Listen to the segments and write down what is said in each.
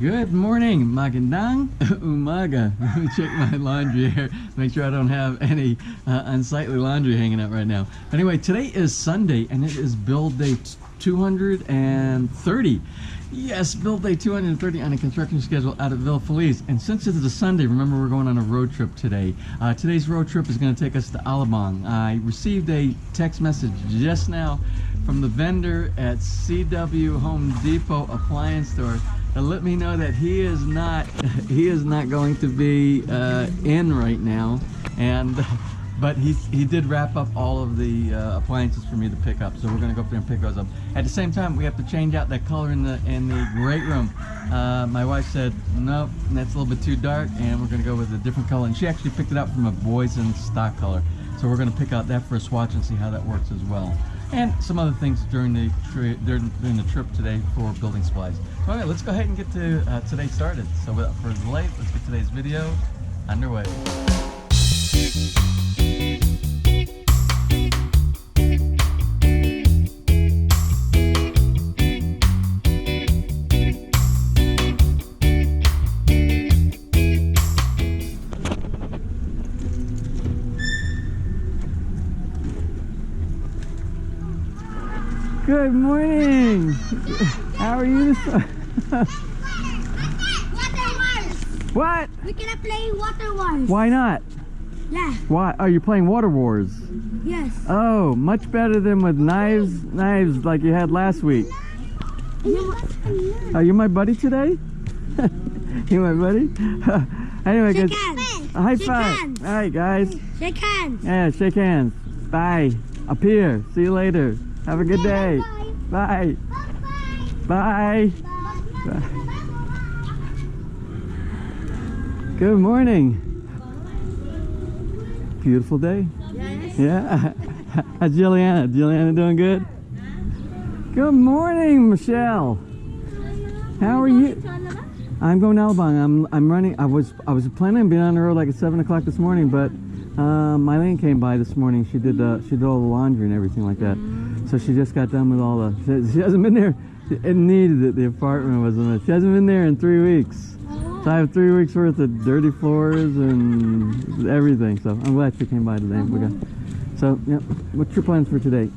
Good morning, magandang umaga. Let me check my laundry here, make sure I don't have any unsightly laundry hanging out right now. Anyway, today is Sunday and it is build day 230. Yes, build day 230 on a construction schedule out at Villa Feliz. And since it is a Sunday, remember we're going on a road trip today. Today's road trip is going to take us to Alabang. I received a text message just now from the vendor at CW Home Depot appliance store to let me know that he is not going to be in right now, and but he did wrap up all of the appliances for me to pick up, so we're gonna go up there and pick those up. At the same time, we have to change out that color in the great room. My wife said nope, that's a little bit too dark, and we're gonna go with a different color, and she actually picked it out from a boys in stock color, so we're gonna pick out that for a swatch and see how that works as well, and some other things during the trip today for building supplies. So okay, let's go ahead and get to today started. So without further delay, let's get today's video underway. Good morning. How are you? Water wars. What? We cannot play water wars. Why not? Yeah. Why? Are you playing water wars? Yes. Oh, much better than with knives like you had last week. Are you my buddy today? You my buddy? Anyway, shake guys. hands. High Shake five. hands. All right, guys. Shake hands. Yeah, shake hands. Bye. Up here. See you later. Have a good day. Bye. Bye. Bye. Good morning. Beautiful day. Yes. Yeah. How's Juliana? Juliana doing good? Good morning, Michelle. How are you? I'm going to Alabang. I'm running. I was planning on being on the road like at 7 o'clock this morning, but Mylene came by this morning. She did all the laundry and everything like that. So she just got done with all the. She hasn't been there. It needed it. The apartment wasn't. She hasn't been there in 3 weeks. So I have 3 weeks worth of dirty floors and everything. So I'm glad she came by today. So yeah, what's your plans for today?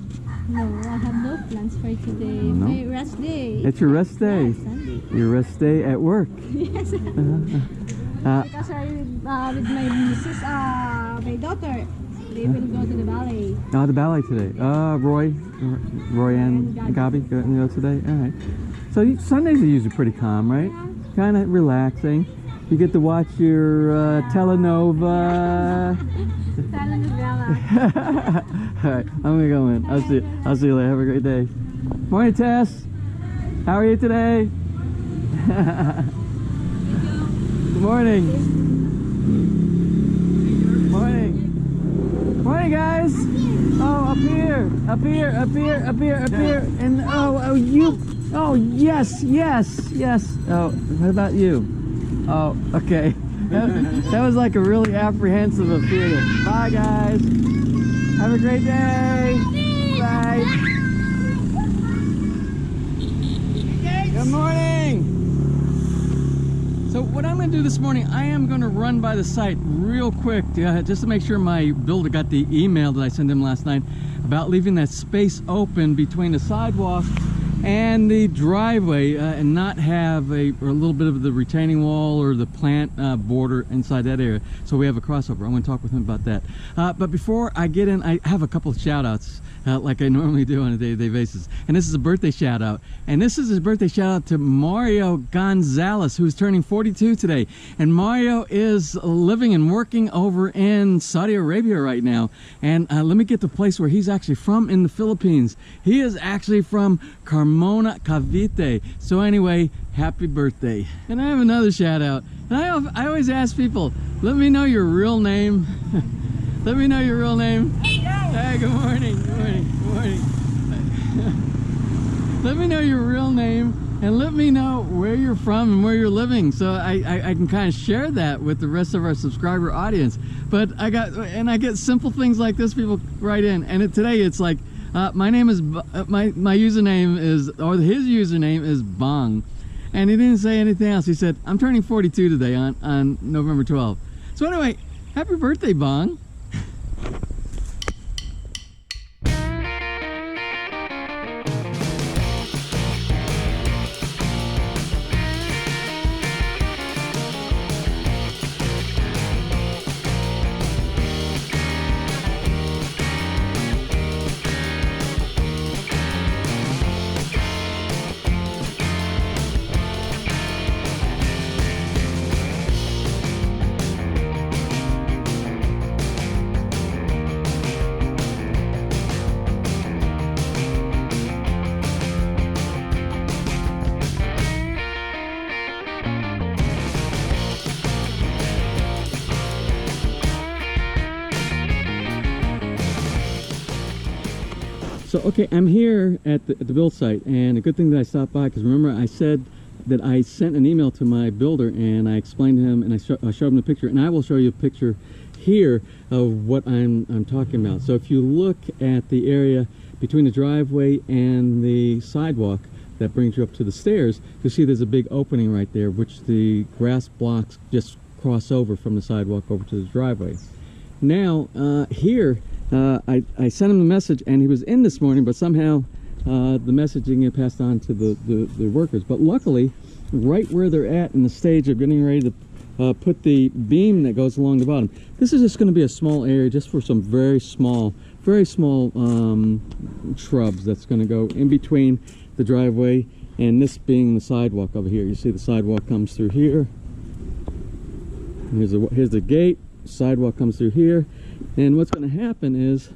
No, I have no plans for today. No? My rest day. It's your rest day. Yeah, Sunday. Your rest day at work. Yes. Because with my nieces, my daughter, they will go to the ballet. Oh, the ballet today. Roy and Gabi go today. All right. So Sundays are usually pretty calm, right? Yeah. Kind of relaxing. You get to watch your telenova. Telenovela. All right, I'm gonna go in. I'll see you later. Have a great day. Morning, Tess. How are you today? Good morning. Morning. Morning, guys. Oh, up here. And oh, yes. Oh, what about you? Oh, okay. That was like a really apprehensive appeal. Bye, guys. Have a great day. Bye. Good morning. So what I'm going to do this morning, I am going to run by the site real quick just to make sure my builder got the email that I sent him last night about leaving that space open between the sidewalk and the driveway and not have a little bit of the retaining wall or the plant border inside that area, so we have a crossover. I'm going to talk with him about that, but before I get in, I have a couple of shout outs like I normally do on a day-to-day basis, and this is a birthday shout out, and this is his birthday shout out to Mario Gonzalez, who's turning 42 today. And Mario is living and working over in Saudi Arabia right now, and let me get the place where he's actually from in the Philippines. He is actually from Carmona, Cavite. So anyway, happy birthday. And I have another shout out, and I always ask people, let me know your real name. Let me know your real name. Hey, good morning. Good morning. Good morning. Let me know your real name and let me know where you're from and where you're living, so I can kind of share that with the rest of our subscriber audience. But I get simple things like this people write in, and today it's like my name is my username is, or his username is Bong, And he didn't say anything else. He said, I'm turning 42 today on November 12th. So anyway, happy birthday, Bong. So okay, I'm here at the build site, and a good thing that I stopped by, because remember I said that I sent an email to my builder and I explained to him, and I showed him the picture, and I will show you a picture here of what I'm talking about. So if you look at the area between the driveway and the sidewalk that brings you up to the stairs, you'll see there's a big opening right there, which the grass blocks just cross over from the sidewalk over to the driveway. Now here I sent him a message, and he was in this morning, but somehow the messaging had passed on to the workers. But luckily, right where they're at in the stage of getting ready to put the beam that goes along the bottom, this is just going to be a small area just for some very small shrubs that's going to go in between the driveway and this being the sidewalk over here. You see the sidewalk comes through here. Here's the gate. Sidewalk comes through here, and what's going to happen is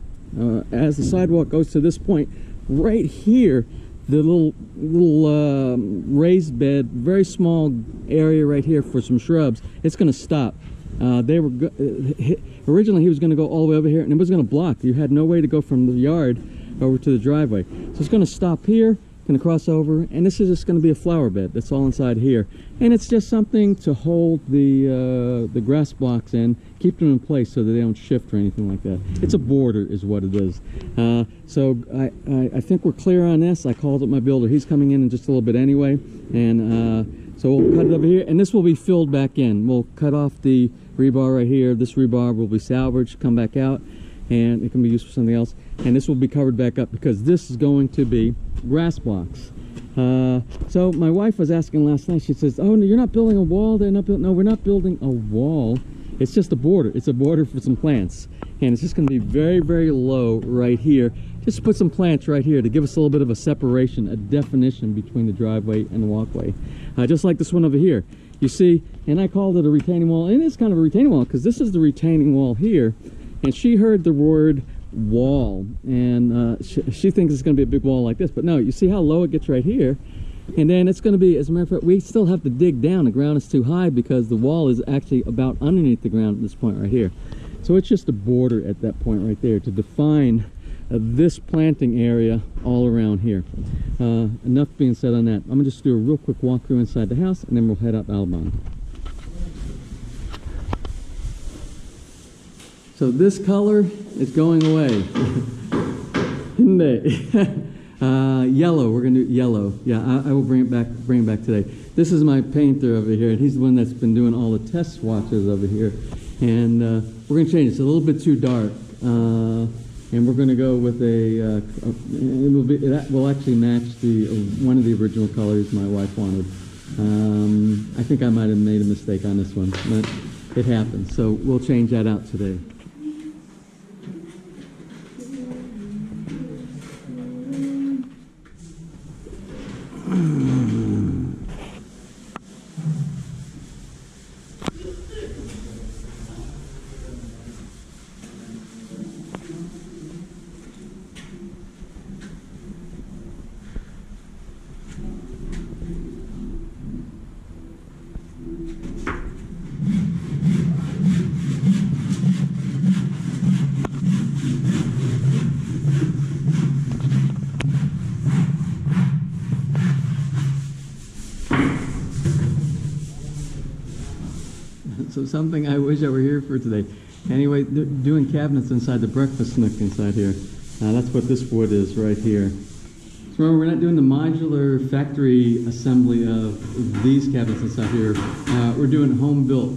as the sidewalk goes to this point right here, the little raised bed, very small area right here for some shrubs, it's going to stop. Originally he was going to go all the way over here, and it was going to block. You had no way to go from the yard over to the driveway, so it's going to stop here, going to cross over, and this is just going to be a flower bed that's all inside here, and it's just something to hold the grass blocks in, keep them in place so that they don't shift or anything like that. It's a border is what it is. So I think we're clear on this. I called up my builder. He's coming in just a little bit anyway, and so we'll cut it over here, and this will be filled back in. We'll cut off the rebar right here. This rebar will be salvaged, come back out, and it can be used for something else, and this will be covered back up because this is going to be grass blocks. So my wife was asking last night, she says, oh, you're not building a wall? No, we're not building a wall. It's just a border. It's a border for some plants, and it's just going to be very, very low right here. Just put some plants right here to give us a little bit of a separation, a definition between the driveway and the walkway. Just like this one over here. You see, and I called it a retaining wall, and it's kind of a retaining wall because this is the retaining wall here, and she heard the word wall, and she thinks it's going to be a big wall like this, but no, you see how low it gets right here, and then it's going to be, as a matter of fact, we still have to dig down. The ground is too high because the wall is actually about underneath the ground at this point right here. So it's just a border at that point right there to define this planting area all around here. Enough being said on that. I'm going to just do a real quick walkthrough inside the house, and then we'll head out to Alabang. So this color is going away, isn't it? Yellow, we're going to do yellow. Yeah, I will bring it back today. This is my painter over here, and he's the one that's been doing all the test swatches over here. And we're going to change it. It's a little bit too dark. And we're going to go with that will actually match one of the original colors my wife wanted. I think I might have made a mistake on this one, but it happens. So we'll change that out today. So something I wish I were here for today. Anyway, they're doing cabinets inside the breakfast nook inside here. That's what this wood is right here. It's remember, we're not doing the modular factory assembly of these cabinets and stuff here. We're doing home built,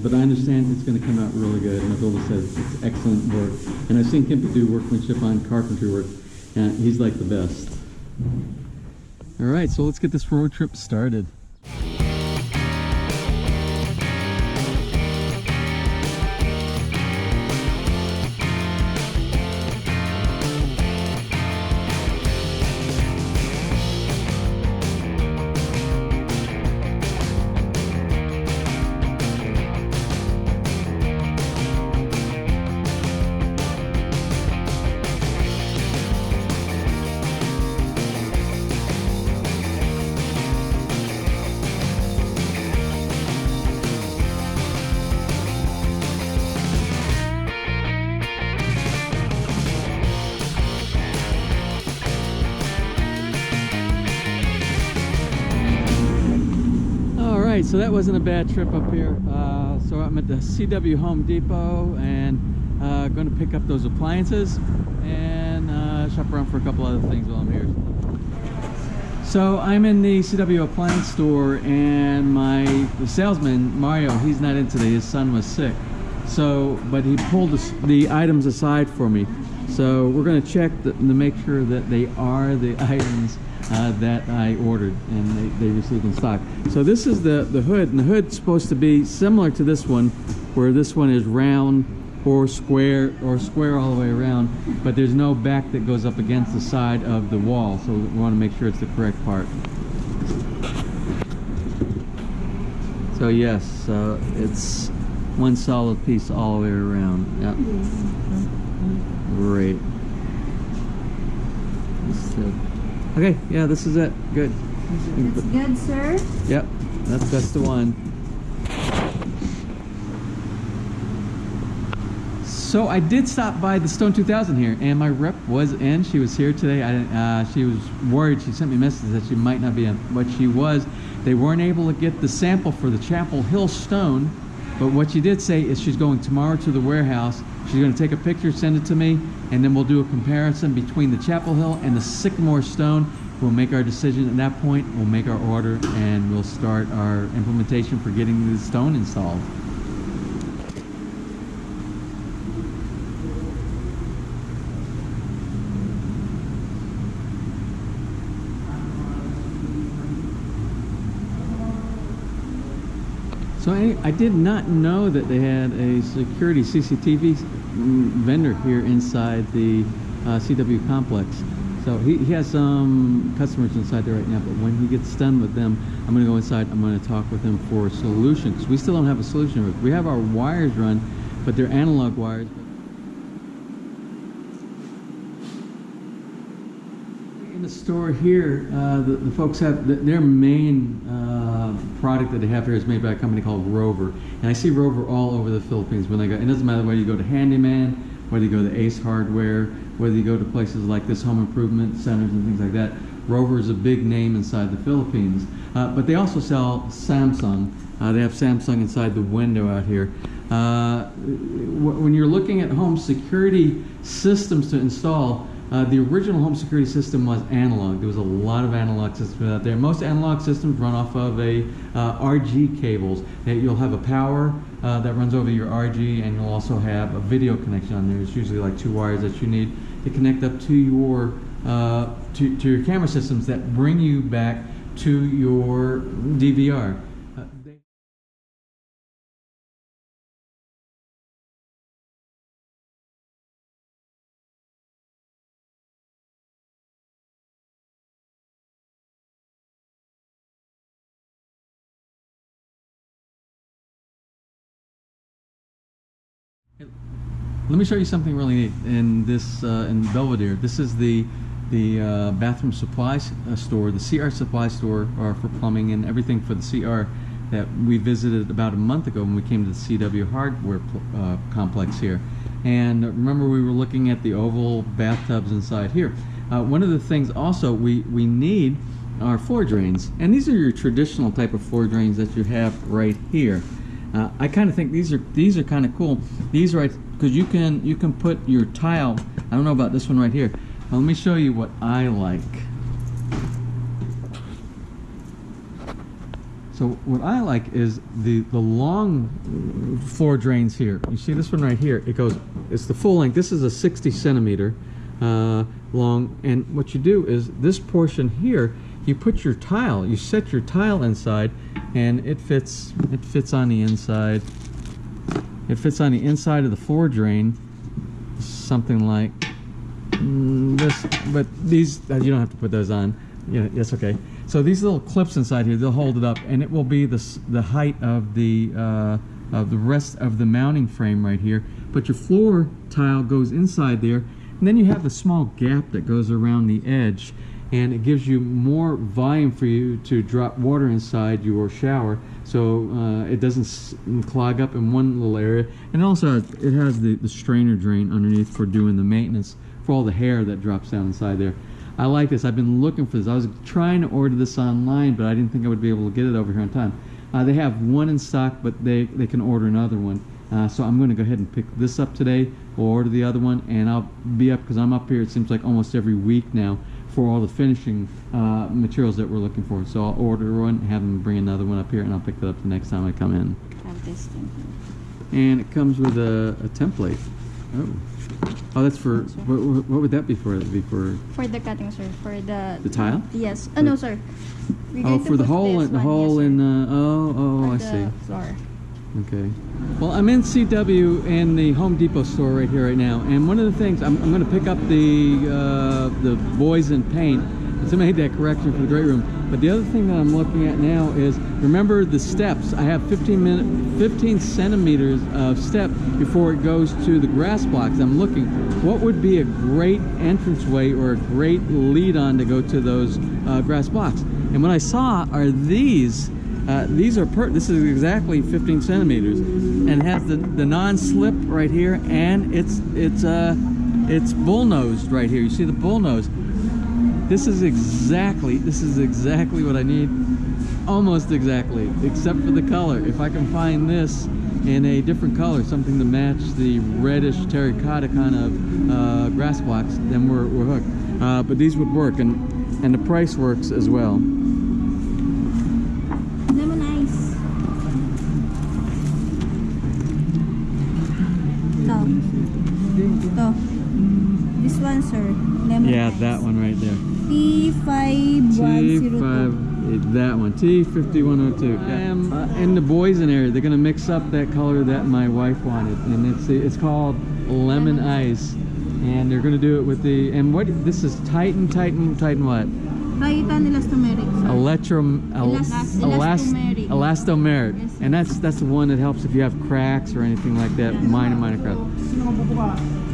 but I understand it's going to come out really good. My builder says it's excellent work. And I've seen Kemp do workmanship on carpentry work, and he's like the best. All right, so let's get this road trip started. So that wasn't a bad trip up here. So I'm at the CW Home Depot and going to pick up those appliances and shop around for a couple other things while I'm here. So I'm in the CW appliance store, and the salesman Mario, he's not in today. His son was sick, but he pulled the items aside for me. So we're going to check to make sure that they are the items that I ordered and they received in stock. So this is the hood, and the hood's supposed to be similar to this one, where this one is round or square all the way around, but there's no back that goes up against the side of the wall, so we want to make sure it's the correct part. So yes, it's one solid piece all the way around. Yep. Great. Okay, yeah, this is it. Good. That's good, sir. Yep, that's the one. So I did stop by the Stone 2000 here, and my rep was in. She was here today. She was worried. She sent me a message that she might not be in, but she was. They weren't able to get the sample for the Chapel Hill stone, but what she did say is she's going tomorrow to the warehouse. She's going to take a picture, send it to me, and then we'll do a comparison between the Chapel Hill and the Sycamore stone. We'll make our decision at that point. We'll make our order, and we'll start our implementation for getting the stone installed. So I did not know that they had a security CCTV vendor here inside the CW complex. So he has some customers inside there right now, but when he gets done with them, I'm going to go inside. I'm going to talk with him for a solution, because we still don't have a solution. We have our wires run, but they're analog wires. In the store here, the folks have their main product that they have here is made by a company called Rover, and I see Rover all over the Philippines. When they go, it doesn't matter whether you go to Handyman, whether you go to Ace Hardware, whether you go to places like this, home improvement centers and things like that. Rover is a big name inside the Philippines, but they also sell Samsung. They have Samsung inside the window out here. When you're looking at home security systems to install, the original home security system was analog. There was a lot of analog systems out there. Most analog systems run off of a RG cables. You'll have a power that runs over your RG, and you'll also have a video connection on there. It's usually like 2 wires that you need to connect up to your camera systems that bring you back to your DVR. Let me show you something really neat in this in Belvedere. This is the bathroom supply store, the CR supply store for plumbing and everything for the CR that we visited about a month ago when we came to the CW hardware complex here. And remember, we were looking at the oval bathtubs inside here. One of the things also we need are floor drains, and these are your traditional type of floor drains that you have right here. I kind of think these are kind of cool. These are because you can put your tile. I don't know about this one right here. Well, let me show you what I like. So what I like is the long floor drains here. You see this one right here? It goes, it's the full length. This is a 60 centimeter long, and what you do is this portion here, you put your tile, you set your tile inside, and it fits on the inside. It fits on the inside of the floor drain, something like this. But these, you don't have to put those on. Yeah, that's okay. So these little clips inside here, they'll hold it up, and it will be the height of the rest of the mounting frame right here. But your floor tile goes inside there, and then you have the small gap that goes around the edge, and it gives you more volume for you to drop water inside your shower, so it doesn't clog up in one little area. And also it has the strainer drain underneath for doing the maintenance for all the hair that drops down inside there. I like this. I've been looking for this. I was trying to order this online, but I didn't think I would be able to get it over here on time. They have one in stock, but they can order another one. So I'm going to go ahead and pick this up today, or order the other one, and I'll be up, because I'm up here, it seems like almost every week now, for all the finishing materials that we're looking for. So I'll order one, have them bring another one up here, and I'll pick that up the next time I come in. Have this thing. And it comes with a template. Oh, that's for, what would that be for? That'd be for the cutting, sir. For the tile? Yes. Oh, no, sir. Oh, for the hole in, I see. Floor. Okay. Well, I'm in CW in the Home Depot store right here right now, and one of the things I'm going to pick up the boys in paint to make that correction for the great room. But the other thing that I'm looking at now is, remember the steps. I have 15 centimeters of step before it goes to the grass blocks. I'm looking, what would be a great entranceway or a great lead on to go to those grass blocks? And what I saw are these. This is exactly 15 centimeters, and it has the non-slip right here, and it's bull-nosed right here. You see the bull-nose. This is exactly what I need, almost exactly, except for the color. If I can find this in a different color, something to match the reddish terracotta kind of grass blocks, then we're hooked. But these would work, and the price works as well. Lemon ice. This one, sir. Lemon ice. That one right there. T5102. That one, T5102. I am in the Boysen area. They're going to mix up that color that my wife wanted, and it's called lemon ice, and they're going to do it with the, and what, this is Titan what? Titan elastomeric. Elastomeric. Yes. And that's the one that helps if you have cracks or anything like that, minor cracks.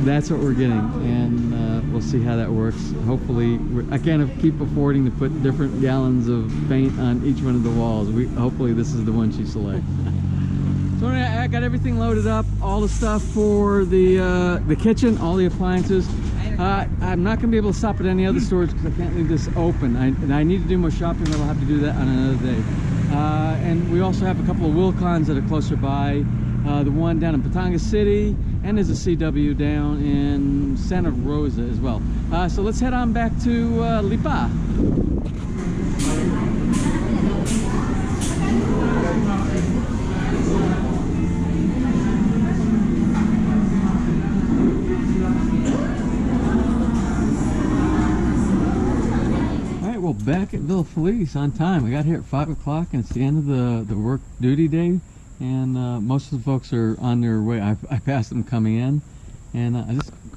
That's what we're getting, and we'll see how that works. Hopefully, I can't keep affording to put different gallons of paint on each one of the walls. Hopefully this is the one she selects. So I got everything loaded up, all the stuff for the kitchen, all the appliances. I'm not going to be able to stop at any other stores because I can't leave this open. I need to do more shopping, but I'll have to do that on another day. And we also have a couple of Wilcons that are closer by. The one down in Patonga City, and there's a CW down in Santa Rosa as well. So let's head on back to Lipa. Well, back at Villa Feliz on time. We got here at 5 o'clock, and it's the end of the work duty day, and most of the folks are on their way. I passed them coming in, and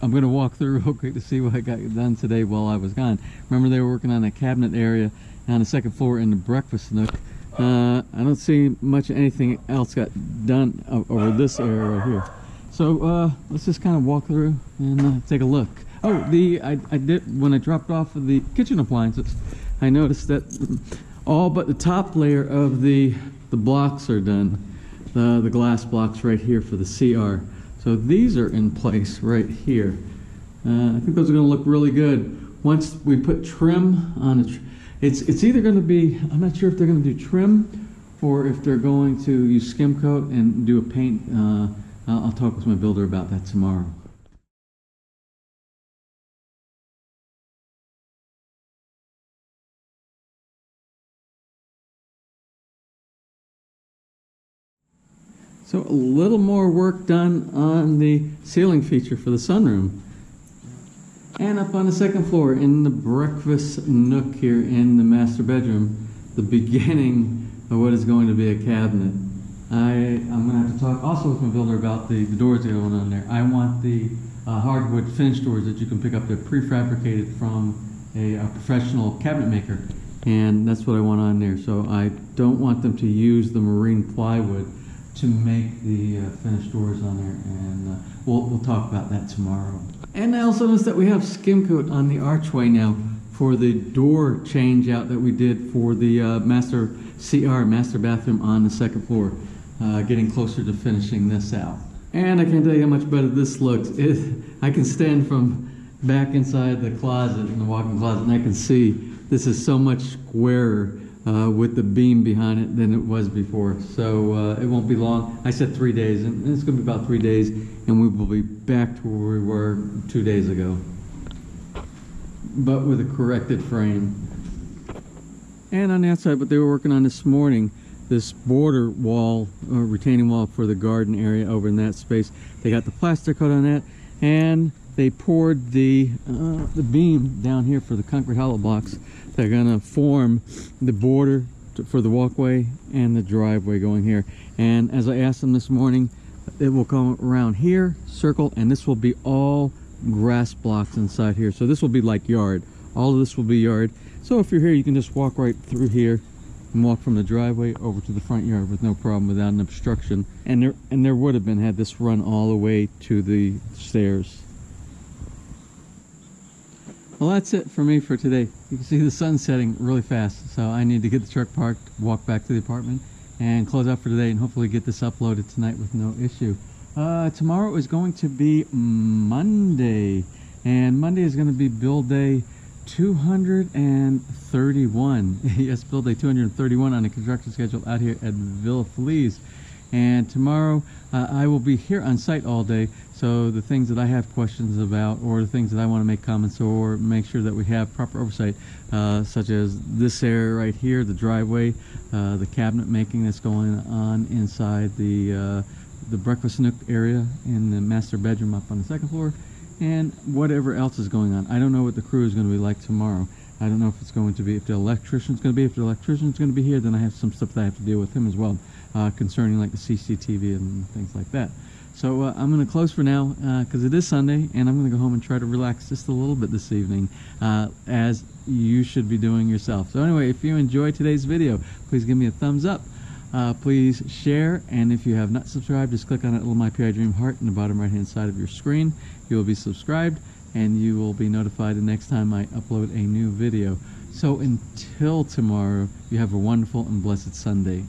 I'm going to walk through real quick to see what I got done today while I was gone. Remember, they were working on a cabinet area on the second floor in the breakfast nook. I don't see much anything else got done over this area right here. So let's just kind of walk through and take a look. Oh, I did, when I dropped off of the kitchen appliances, I noticed that all but the top layer of the blocks are done. The glass blocks right here for the CR. So these are in place right here. I think those are going to look really good. Once we put trim on it, it's either going to be, I'm not sure if they're going to do trim or if they're going to use skim coat and do a paint. I'll talk with my builder about that tomorrow. So a little more work done on the ceiling feature for the sunroom. And up on the second floor in the breakfast nook here in the master bedroom, the beginning of what is going to be a cabinet. I'm going to have to talk also with my builder about the doors that are going on there. I want the hardwood finish doors that you can pick up. They're prefabricated from a professional cabinet maker, and that's what I want on there. So I don't want them to use the marine plywood to make the finished doors on there, and we'll talk about that tomorrow. And I also noticed that we have skim coat on the archway now for the door change out that we did for the master bathroom on the second floor. Getting closer to finishing this out. And I can't tell you how much better this looks. I can stand from back inside the closet, in the walk-in closet, and I can see this is so much squarer with the beam behind it than it was before. So it won't be long. I said 3 days, and it's going to be about 3 days, and we will be back to where we were 2 days ago, but with a corrected frame. And on the outside, what they were working on this morning, this border wall, retaining wall for the garden area over in that space. They got the plaster coat on that, and they poured the beam down here for the concrete hollow blocks. They're gonna form the border for the walkway and the driveway going here. And as I asked them this morning, it will come around here, circle, and this will be all grass blocks inside here. So this will be like yard. All of this will be yard. So if you're here, you can just walk right through here and walk from the driveway over to the front yard with no problem, without an obstruction. And there would have been had this run all the way to the stairs. Well, that's it for me for today. You can see the sun setting really fast, so I need to get the truck parked, walk back to the apartment, and close out for today, and hopefully get this uploaded tonight with no issue. Tomorrow is going to be Monday, and Monday is going to be build day 231. Yes, build day 231 on the construction schedule out here at Villa Feliz. And tomorrow I will be here on site all day, so the things that I have questions about, or the things that I want to make comments or make sure that we have proper oversight, such as this area right here, the driveway, the cabinet making that's going on inside the breakfast nook area in the master bedroom up on the second floor, and whatever else is going on. I don't know what the crew is going to be like tomorrow. I don't know if it's going to be, if the electrician's going to be, if the electrician's going to be here, then I have some stuff that I have to deal with him as well, concerning like the CCTV and things like that. So I'm going to close for now because it is Sunday, and I'm going to go home and try to relax just a little bit this evening, as you should be doing yourself. So anyway, if you enjoyed today's video, please give me a thumbs up. Please share, and if you have not subscribed, just click on that little My PI Dream heart in the bottom right hand side of your screen. You will be subscribed, and you will be notified the next time I upload a new video. So until tomorrow, you have a wonderful and blessed Sunday.